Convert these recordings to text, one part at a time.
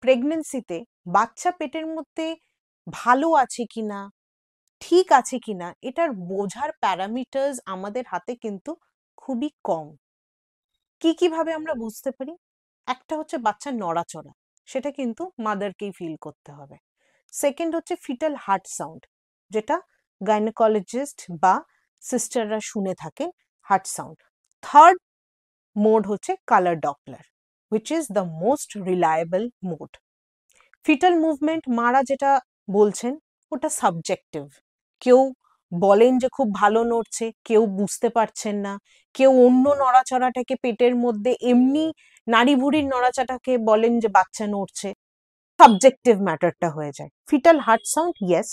প্রেগনেন্সিতে বাচ্চা পেটের মধ্যে ভালো আছে কিনা, ঠিক আছে কিনা, এটার বোঝার প্যারামিটার্স আমাদের হাতে কিন্তু খুবই কম। কিভাবে আমরা বুঝতে পারি? একটা হচ্ছে বাচ্চার নড়াচড়া, সেটা কিন্তু মাদারকেই ফিল করতে হবে। সেকেন্ড হচ্ছে ফিটাল হার্ট সাউন্ড, যেটা গাইনোকোলজিস্ট বা সিস্টাররা শুনে থাকেন, হার্ট সাউন্ড। থার্ড মোড হচ্ছে colour Doppler, which is the most reliable mode. Fetal movement মারা যেটা বলছেন ওটা সাবজেক্টিভ। কেউ বলেন যে খুব ভালো নড়ছে, কেউ বুঝতে পারছেন না, কেউ অন্য নড়াচড়াটাকে পেটের মধ্যে এমনি নাড়ি ভুড়ির নড়াচড়াটাকে বলেন যে বাচ্চা নড়ছে। সাবজেক্টিভ ম্যাটারটা হয়ে যায়। ফিটাল হার্ট সাউন্ড, ইয়েস,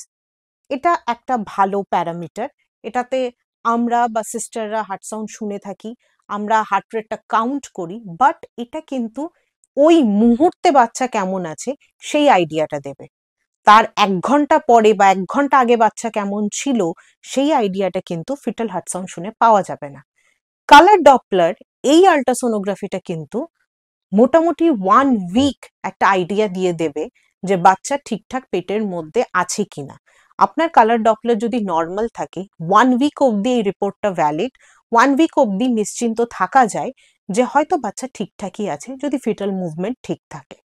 এটা একটা ভালো প্যারামিটার। এটাতে আমরা বা সিস্টাররা হার্ট সাউন্ড শুনে থাকি, আমরা হার্ট রেটটা কাউন্ট করি, বাট এটা কিন্তু ওই মুহূর্তে বাচ্চা কেমন আছে সেই আইডিয়াটা দেবে। তার 1 ঘন্টা পরে বা 1 ঘন্টা আগে বাচ্চা কেমন ছিল সেই আইডিয়াটা কিন্তু ফিটাল হার্ট সাউন্ড শুনে পাওয়া যাবে না। কালার ডপলার, এই আল্ট্রাসোনোগ্রাফিটা কিন্তু মোটামুটি 1 উইক একটা আইডিয়া দিয়ে দেবে যে বাচ্চা ঠিকঠাক পেটের মধ্যে আছে কিনা। আপনার কালার ডপলার যদি নর্মাল থাকে, 1 উইক অব্দি এই রিপোর্টটা ভ্যালিড। 1 উইক অব্দি নিশ্চিন্ত থাকা যায় যে হয়তো বাচ্চা ঠিকঠাকই আছে, যদি ফিটাল মুভমেন্ট ঠিক থাকে।